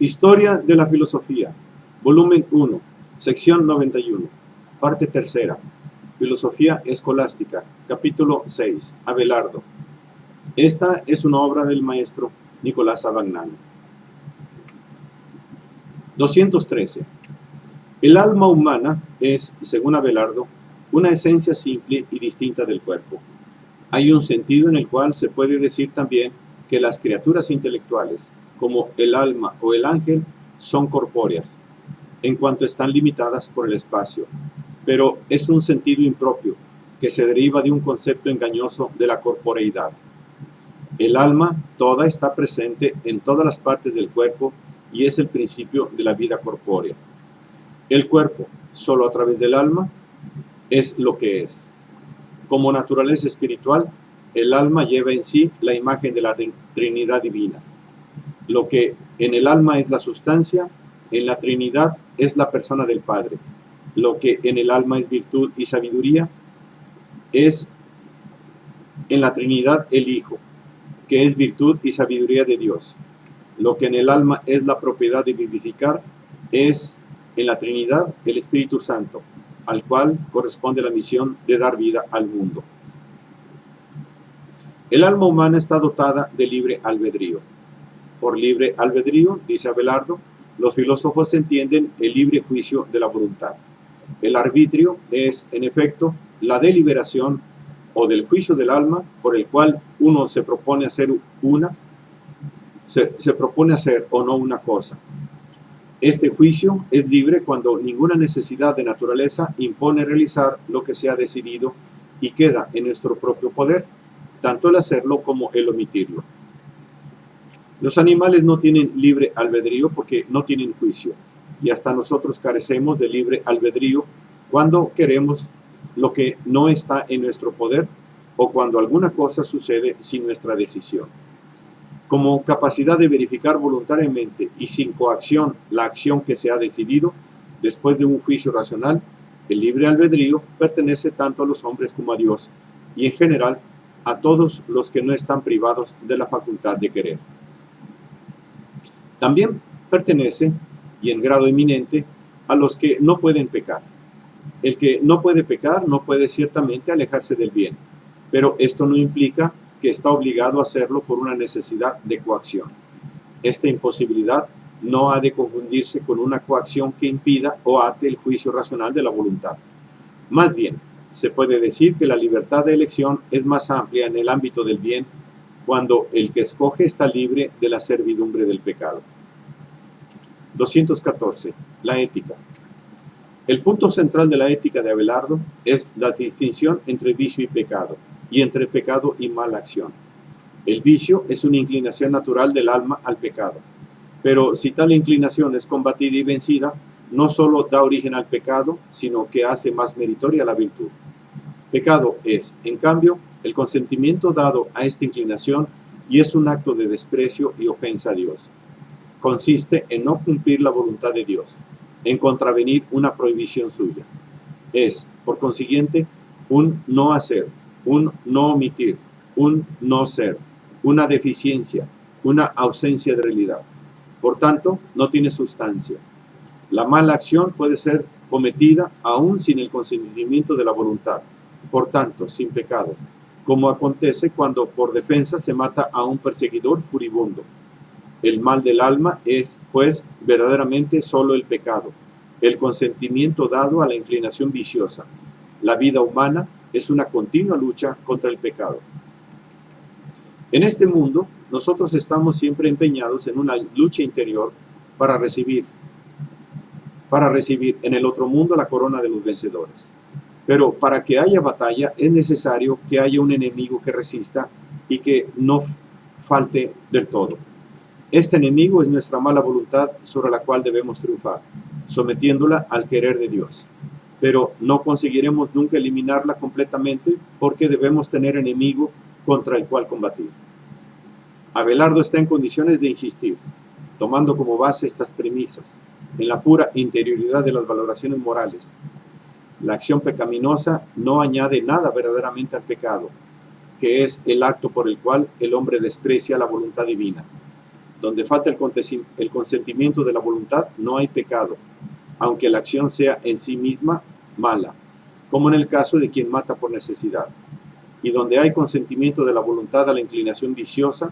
Historia de la Filosofía, volumen 1, sección 91, parte tercera, Filosofía Escolástica, capítulo 6, Abelardo. Esta es una obra del maestro Nicolás Abagnale. 213. El alma humana es, según Abelardo, una esencia simple y distinta del cuerpo. Hay un sentido en el cual se puede decir también que las criaturas intelectuales, como el alma o el ángel, son corpóreas, en cuanto están limitadas por el espacio, pero es un sentido impropio, que se deriva de un concepto engañoso de la corporeidad. El alma toda está presente en todas las partes del cuerpo y es el principio de la vida corpórea. El cuerpo, solo a través del alma, es lo que es. Como naturaleza espiritual, el alma lleva en sí la imagen de la Trinidad divina. Lo que en el alma es la sustancia, en la Trinidad es la persona del Padre. Lo que en el alma es virtud y sabiduría, es en la Trinidad el Hijo, que es virtud y sabiduría de Dios. Lo que en el alma es la propiedad de vivificar, es en la Trinidad el Espíritu Santo, al cual corresponde la misión de dar vida al mundo. El alma humana está dotada de libre albedrío. Por libre albedrío, dice Abelardo, los filósofos entienden el libre juicio de la voluntad. El arbitrio es, en efecto, la deliberación o del juicio del alma por el cual uno se propone hacer se propone hacer o no una cosa. Este juicio es libre cuando ninguna necesidad de naturaleza impone realizar lo que se ha decidido y queda en nuestro propio poder, tanto el hacerlo como el omitirlo. Los animales no tienen libre albedrío porque no tienen juicio, y hasta nosotros carecemos de libre albedrío cuando queremos lo que no está en nuestro poder o cuando alguna cosa sucede sin nuestra decisión. Como capacidad de verificar voluntariamente y sin coacción la acción que se ha decidido, después de un juicio racional, el libre albedrío pertenece tanto a los hombres como a Dios, y en general a todos los que no están privados de la facultad de querer. También pertenece, y en grado eminente, a los que no pueden pecar. El que no puede pecar no puede ciertamente alejarse del bien, pero esto no implica que está obligado a hacerlo por una necesidad de coacción. Esta imposibilidad no ha de confundirse con una coacción que impida o ate el juicio racional de la voluntad. Más bien, se puede decir que la libertad de elección es más amplia en el ámbito del bien cuando el que escoge está libre de la servidumbre del pecado. 214. La ética. El punto central de la ética de Abelardo es la distinción entre vicio y pecado, y entre pecado y mala acción. El vicio es una inclinación natural del alma al pecado, pero si tal inclinación es combatida y vencida, no solo da origen al pecado, sino que hace más meritoria la virtud. Pecado es, en cambio, el consentimiento dado a esta inclinación y es un acto de desprecio y ofensa a Dios. Consiste en no cumplir la voluntad de Dios, en contravenir una prohibición suya. Es, por consiguiente, un no hacer, un no omitir, un no ser, una deficiencia, una ausencia de realidad. Por tanto, no tiene sustancia. La mala acción puede ser cometida aún sin el consentimiento de la voluntad, por tanto, sin pecado, como acontece cuando por defensa se mata a un perseguidor furibundo. El mal del alma es, pues, verdaderamente solo el pecado, el consentimiento dado a la inclinación viciosa. La vida humana es una continua lucha contra el pecado. En este mundo, nosotros estamos siempre empeñados en una lucha interior para recibir en el otro mundo la corona de los vencedores. Pero para que haya batalla es necesario que haya un enemigo que resista y que no falte del todo. Este enemigo es nuestra mala voluntad sobre la cual debemos triunfar, sometiéndola al querer de Dios. Pero no conseguiremos nunca eliminarla completamente porque debemos tener enemigo contra el cual combatir. Abelardo está en condiciones de insistir, tomando como base estas premisas, en la pura interioridad de las valoraciones morales. La acción pecaminosa no añade nada verdaderamente al pecado, que es el acto por el cual el hombre desprecia la voluntad divina. Donde falta el consentimiento de la voluntad, no hay pecado, aunque la acción sea en sí misma mala, como en el caso de quien mata por necesidad. Y donde hay consentimiento de la voluntad a la inclinación viciosa,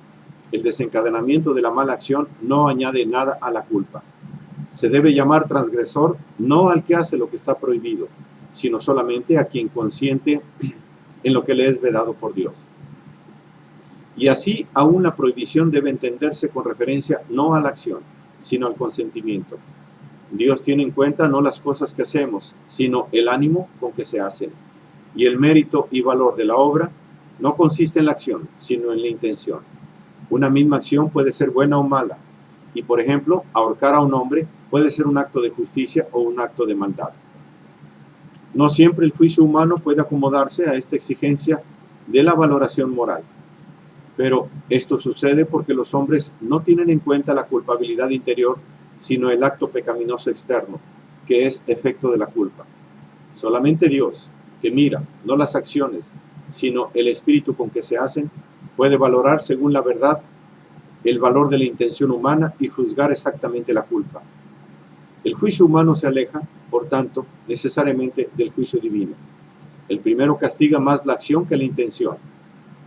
el desencadenamiento de la mala acción no añade nada a la culpa. Se debe llamar transgresor no al que hace lo que está prohibido, sino solamente a quien consiente en lo que le es vedado por Dios. Y así aún la prohibición debe entenderse con referencia no a la acción, sino al consentimiento. Dios tiene en cuenta no las cosas que hacemos, sino el ánimo con que se hacen. Y el mérito y valor de la obra no consiste en la acción, sino en la intención. Una misma acción puede ser buena o mala, y por ejemplo, ahorcar a un hombre puede ser un acto de justicia o un acto de maldad. No siempre el juicio humano puede acomodarse a esta exigencia de la valoración moral. Pero esto sucede porque los hombres no tienen en cuenta la culpabilidad interior, sino el acto pecaminoso externo, que es efecto de la culpa. Solamente Dios, que mira no las acciones, sino el espíritu con que se hacen, puede valorar según la verdad el valor de la intención humana y juzgar exactamente la culpa. El juicio humano se aleja, por tanto, necesariamente del juicio divino. El primero castiga más la acción que la intención,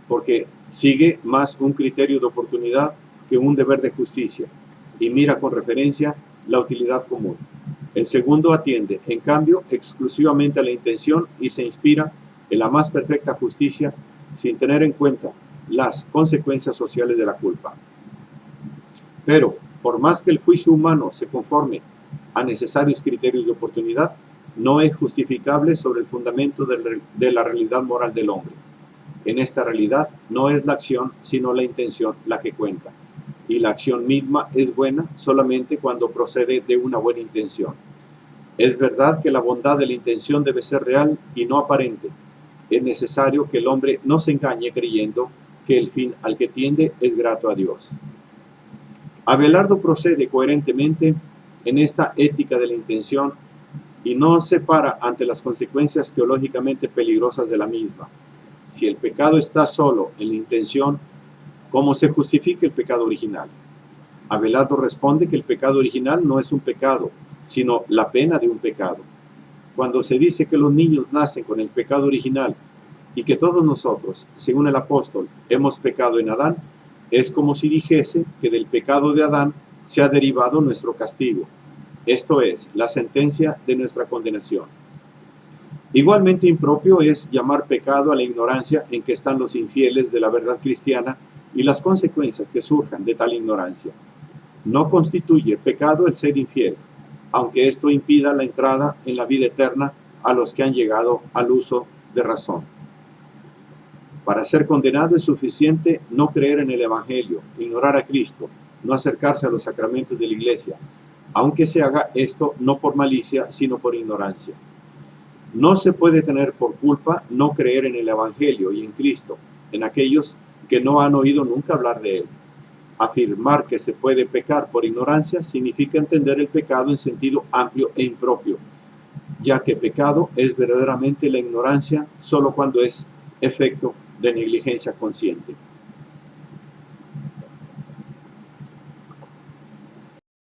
porque sigue más un criterio de oportunidad que un deber de justicia, y mira con referencia la utilidad común. El segundo atiende, en cambio, exclusivamente a la intención y se inspira en la más perfecta justicia sin tener en cuenta las consecuencias sociales de la culpa. Pero, por más que el juicio humano se conforme a necesarios criterios de oportunidad, no es justificable sobre el fundamento de la realidad moral del hombre. En esta realidad no es la acción, sino la intención la que cuenta. Y la acción misma es buena solamente cuando procede de una buena intención. Es verdad que la bondad de la intención debe ser real y no aparente. Es necesario que el hombre no se engañe creyendo que el fin al que tiende es grato a Dios. Abelardo procede coherentemente en esta ética de la intención y no se para ante las consecuencias teológicamente peligrosas de la misma. Si el pecado está solo en la intención, ¿cómo se justifica el pecado original? Abelardo responde que el pecado original no es un pecado, sino la pena de un pecado. Cuando se dice que los niños nacen con el pecado original y que todos nosotros, según el apóstol, hemos pecado en Adán, es como si dijese que del pecado de Adán se ha derivado nuestro castigo, esto es, la sentencia de nuestra condenación. Igualmente impropio es llamar pecado a la ignorancia en que están los infieles de la verdad cristiana y las consecuencias que surjan de tal ignorancia. No constituye pecado el ser infiel, aunque esto impida la entrada en la vida eterna a los que han llegado al uso de razón. Para ser condenado es suficiente no creer en el Evangelio, ignorar a Cristo, no acercarse a los sacramentos de la Iglesia, aunque se haga esto no por malicia, sino por ignorancia. No se puede tener por culpa no creer en el Evangelio y en Cristo, en aquellos que no han oído nunca hablar de él. Afirmar que se puede pecar por ignorancia significa entender el pecado en sentido amplio e impropio, ya que pecado es verdaderamente la ignorancia solo cuando es efecto de negligencia consciente.